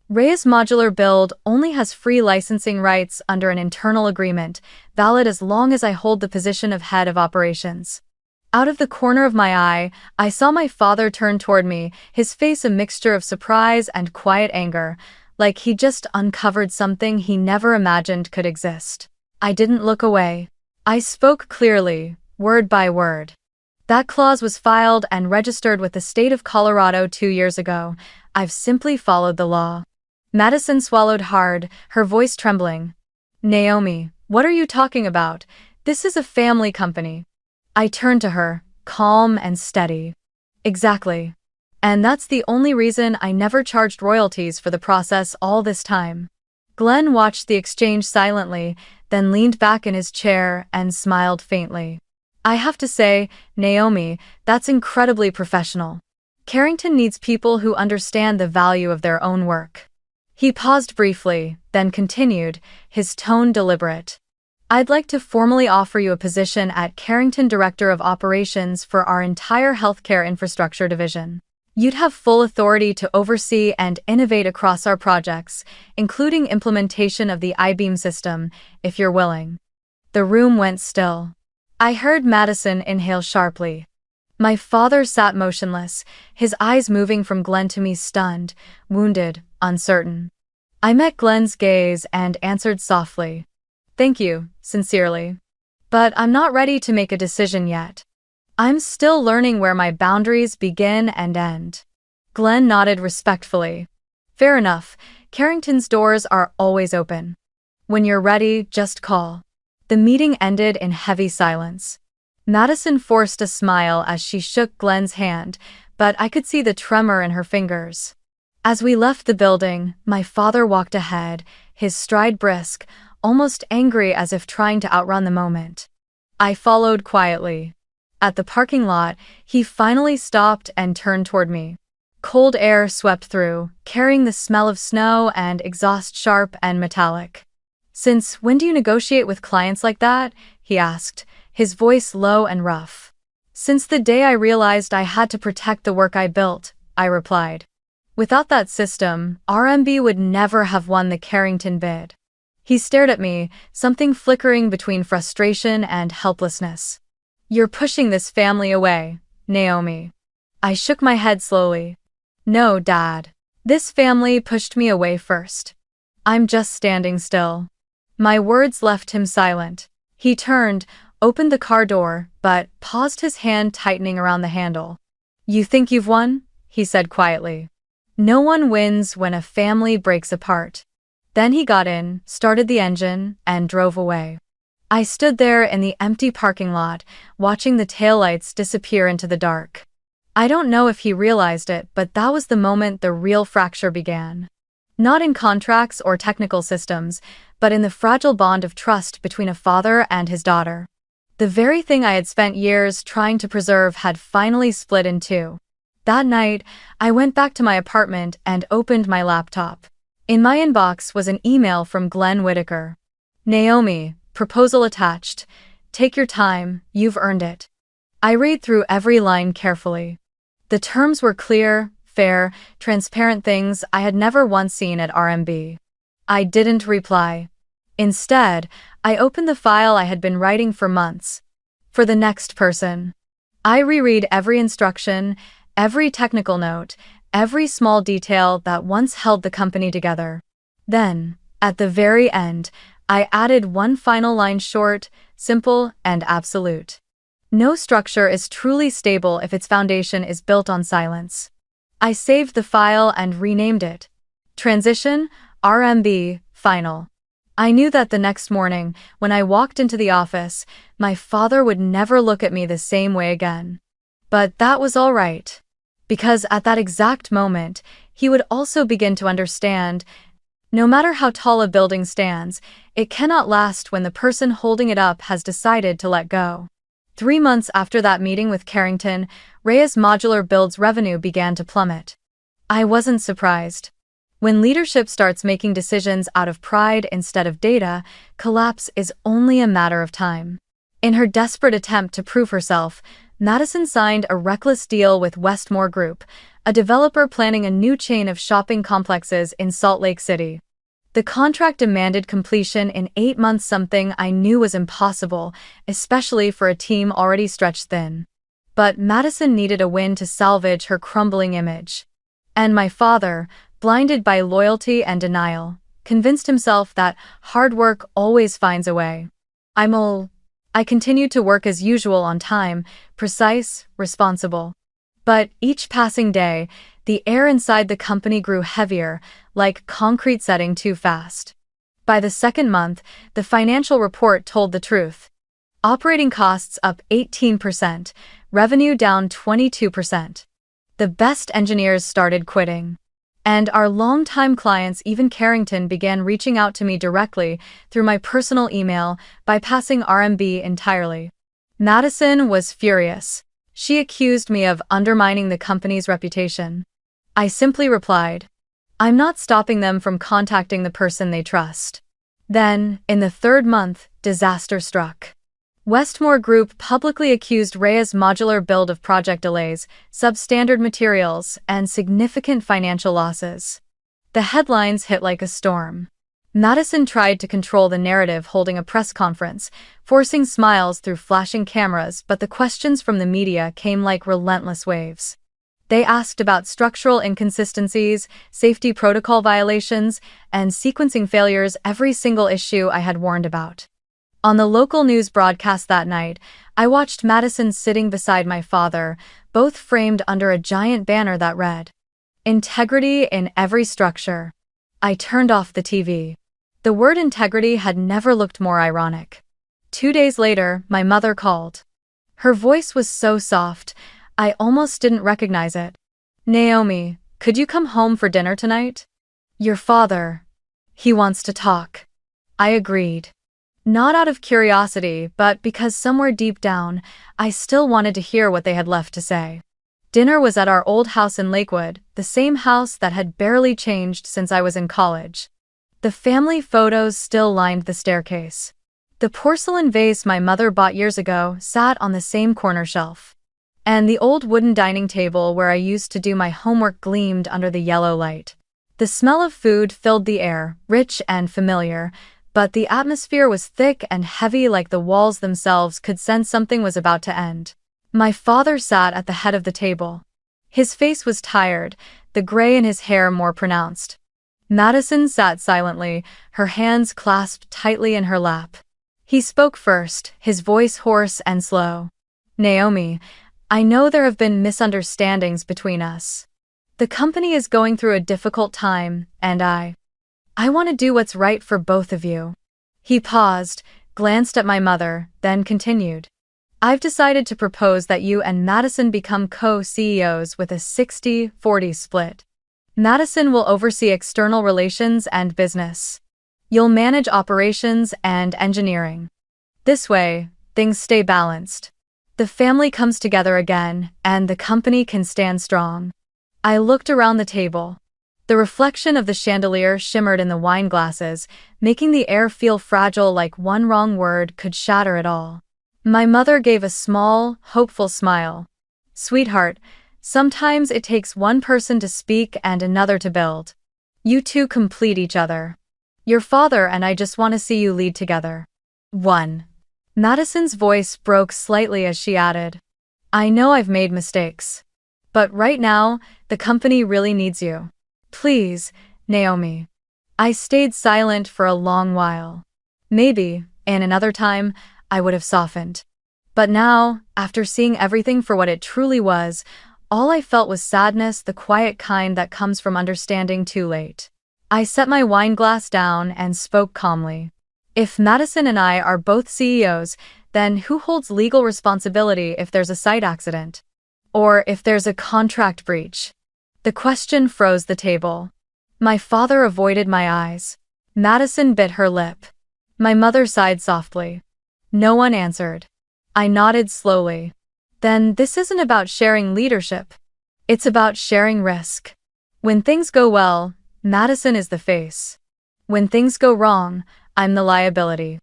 Reyes Modular Build only has free licensing rights under an internal agreement, valid as long as I hold the position of head of operations. Out of the corner of my eye, I saw my father turn toward me, his face a mixture of surprise and quiet anger, like he just uncovered something he never imagined could exist. I didn't look away. I spoke clearly, word by word. That clause was filed and registered with the state of Colorado 2 years ago. I've simply followed the law. Madison swallowed hard, her voice trembling. Naomi, what are you talking about? This is a family company. I turned to her, calm and steady. Exactly. And that's the only reason I never charged royalties for the process all this time. Glenn watched the exchange silently, then leaned back in his chair and smiled faintly. I have to say, Naomi, that's incredibly professional. Carrington needs people who understand the value of their own work. He paused briefly, then continued, his tone deliberate. I'd like to formally offer you a position at Carrington Director of Operations for our entire healthcare infrastructure division. You'd have full authority to oversee and innovate across our projects, including implementation of the I-beam system, if you're willing. The room went still. I heard Madison inhale sharply. My father sat motionless, his eyes moving from Glenn to me, stunned, wounded, uncertain. I met Glenn's gaze and answered softly. Thank you, sincerely. But I'm not ready to make a decision yet. I'm still learning where my boundaries begin and end. Glenn nodded respectfully. Fair enough, Carrington's doors are always open. When you're ready, just call. The meeting ended in heavy silence. Madison forced a smile as she shook Glenn's hand, but I could see the tremor in her fingers. As we left the building, my father walked ahead, his stride brisk, almost angry as if trying to outrun the moment. I followed quietly. At the parking lot, he finally stopped and turned toward me. Cold air swept through, carrying the smell of snow and exhaust sharp and metallic. Since when do you negotiate with clients like that? He asked, his voice low and rough. Since the day I realized I had to protect the work I built, I replied. Without that system, RMB would never have won the Carrington bid. He stared at me, something flickering between frustration and helplessness. You're pushing this family away, Naomi. I shook my head slowly. No, Dad. This family pushed me away first. I'm just standing still. My words left him silent. He turned, opened the car door, but paused, his hand tightening around the handle. You think you've won? He said quietly. No one wins when a family breaks apart. Then he got in, started the engine, and drove away. I stood there in the empty parking lot, watching the taillights disappear into the dark. I don't know if he realized it, but that was the moment the real fracture began. Not in contracts or technical systems, but in the fragile bond of trust between a father and his daughter. The very thing I had spent years trying to preserve had finally split in two. That night, I went back to my apartment and opened my laptop. In my inbox was an email from Glenn Whitaker. Naomi, proposal attached. Take your time, you've earned it. I read through every line carefully. The terms were clear, fair, transparent, things I had never once seen at RMB. I didn't reply. Instead, I opened the file I had been writing for months. For the next person. I reread every instruction, every technical note, every small detail that once held the company together. Then, at the very end, I added one final line, short, simple, and absolute. No structure is truly stable if its foundation is built on silence. I saved the file and renamed it. Transition, RMB, Final. I knew that the next morning, when I walked into the office, my father would never look at me the same way again. But that was all right. Because at that exact moment, he would also begin to understand, no matter how tall a building stands, it cannot last when the person holding it up has decided to let go. 3 months after that meeting with Carrington, Reyes Modular Build's revenue began to plummet. I wasn't surprised. When leadership starts making decisions out of pride instead of data, collapse is only a matter of time. In her desperate attempt to prove herself, Madison signed a reckless deal with Westmore Group, a developer planning a new chain of shopping complexes in Salt Lake City. The contract demanded completion in 8 months, something I knew was impossible, especially for a team already stretched thin. But Madison needed a win to salvage her crumbling image. And my father, blinded by loyalty and denial, convinced himself that hard work always finds a way. I continued to work as usual, on time, precise, responsible. But each passing day, the air inside the company grew heavier, like concrete setting too fast. By the second month, the financial report told the truth. Operating costs up 18%, revenue down 22%. The best engineers started quitting. And our longtime clients, even Carrington, began reaching out to me directly through my personal email, bypassing RMB entirely. Madison was furious. She accused me of undermining the company's reputation. I simply replied, "I'm not stopping them from contacting the person they trust." Then, in the third month, disaster struck. Westmore Group publicly accused Reyes Modular Build of project delays, substandard materials, and significant financial losses. The headlines hit like a storm. Madison tried to control the narrative, holding a press conference, forcing smiles through flashing cameras, but the questions from the media came like relentless waves. They asked about structural inconsistencies, safety protocol violations, and sequencing failures, every single issue I had warned about. On the local news broadcast that night, I watched Madison sitting beside my father, both framed under a giant banner that read, "Integrity in every structure." I turned off the TV. The word integrity had never looked more ironic. 2 days later, my mother called. Her voice was so soft, I almost didn't recognize it. "Naomi, could you come home for dinner tonight? Your father. He wants to talk." I agreed. Not out of curiosity, but because somewhere deep down, I still wanted to hear what they had left to say. Dinner was at our old house in Lakewood, the same house that had barely changed since I was in college. The family photos still lined the staircase. The porcelain vase my mother bought years ago sat on the same corner shelf. And the old wooden dining table where I used to do my homework gleamed under the yellow light. The smell of food filled the air, rich and familiar, but the atmosphere was thick and heavy, like the walls themselves could sense something was about to end. My father sat at the head of the table. His face was tired, the gray in his hair more pronounced. Madison sat silently, her hands clasped tightly in her lap. He spoke first, his voice hoarse and slow. "Naomi, I know there have been misunderstandings between us. The company is going through a difficult time, and I want to do what's right for both of you." He paused, glanced at my mother, then continued. "I've decided to propose that you and Madison become co-CEOs with a 60-40 split. Madison will oversee external relations and business. You'll manage operations and engineering. This way, things stay balanced. The family comes together again, and the company can stand strong." I looked around the table. The reflection of the chandelier shimmered in the wine glasses, making the air feel fragile, like one wrong word could shatter it all. My mother gave a small, hopeful smile. "Sweetheart, sometimes it takes one person to speak and another to build. You two complete each other. Your father and I just want to see you lead together." One. Madison's voice broke slightly as she added, "I know I've made mistakes. But right now, the company really needs you. Please, Naomi." I stayed silent for a long while. Maybe, in another time, I would have softened. But now, after seeing everything for what it truly was, all I felt was sadness, the quiet kind that comes from understanding too late. I set my wine glass down and spoke calmly. "If Madison and I are both CEOs, then who holds legal responsibility if there's a site accident? or if there's a contract breach. The question froze the table. My father avoided my eyes. Madison bit her lip. My mother sighed softly. No one answered. I nodded slowly. Then this isn't about sharing leadership. It's about sharing risk. When things go well, Madison is the face. When things go wrong, I'm the liability.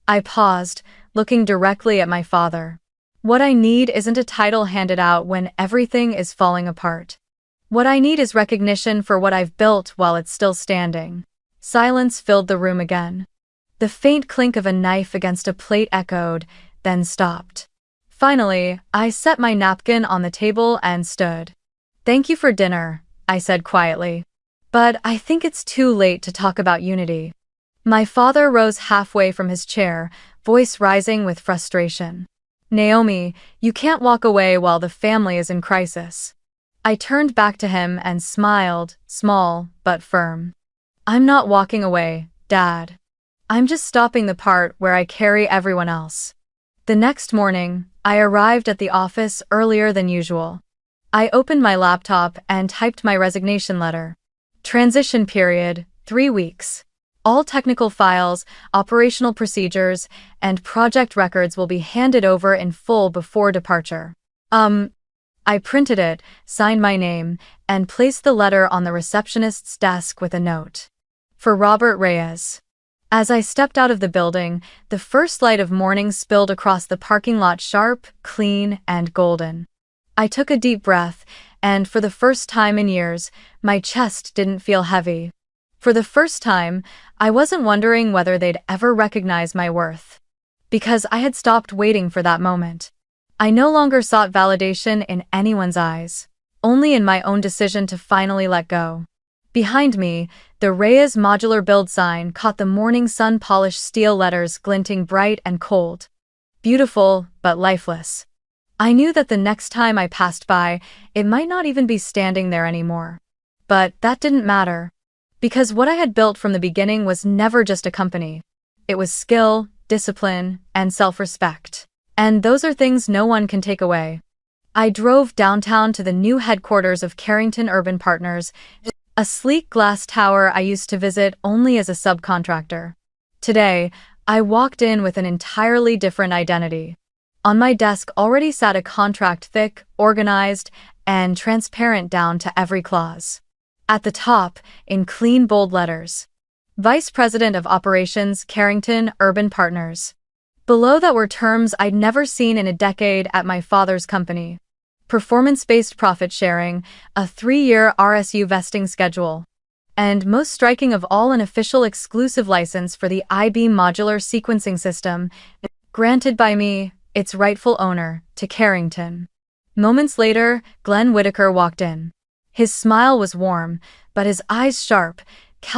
I paused, looking directly at my father. What I need isn't a title handed out when everything is falling apart. What I need is recognition for what I've built while it's still standing. Silence filled the room again. The faint clink of a knife against a plate echoed, then stopped. Finally, I set my napkin on the table and stood. Thank you for dinner, I said quietly. But I think it's too late to talk about unity. My father rose halfway from his chair, voice rising with frustration. Naomi, you can't walk away while the family is in crisis. I turned back to him and smiled, small but firm. I'm not walking away, Dad. I'm just stopping the part where I carry everyone else. The next morning, I arrived at the office earlier than usual. I opened my laptop and typed my resignation letter. Transition period, 3 weeks. All technical files, operational procedures, and project records will be handed over in full before departure. I printed it, signed my name, and placed the letter on the receptionist's desk with a note. For Robert Reyes. As I stepped out of the building, the first light of morning spilled across the parking lot sharp, clean, and golden. I took a deep breath, and for the first time in years, my chest didn't feel heavy. For the first time, I wasn't wondering whether they'd ever recognize my worth. Because I had stopped waiting for that moment. I no longer sought validation in anyone's eyes, only in my own decision to finally let go. Behind me, the Reyes modular build sign caught the morning sun polished steel letters glinting bright and cold. Beautiful, but lifeless. I knew that the next time I passed by, it might not even be standing there anymore. But that didn't matter. Because what I had built from the beginning was never just a company. It was skill, discipline, and self-respect. And those are things no one can take away. I drove downtown to the new headquarters of Carrington Urban Partners, a sleek glass tower I used to visit only as a subcontractor. Today, I walked in with an entirely different identity. On my desk already sat a contract thick, organized, and transparent down to every clause. At the top, in clean bold letters, Vice President of Operations, Carrington Urban Partners. Below that were terms I'd never seen in a decade at my father's company. Performance-based profit sharing, a 3-year RSU vesting schedule, and most striking of all, an official exclusive license for the IB modular sequencing system, granted by me, its rightful owner, to Carrington. Moments later, Glenn Whitaker walked in. His smile was warm, but his eyes sharp, calculating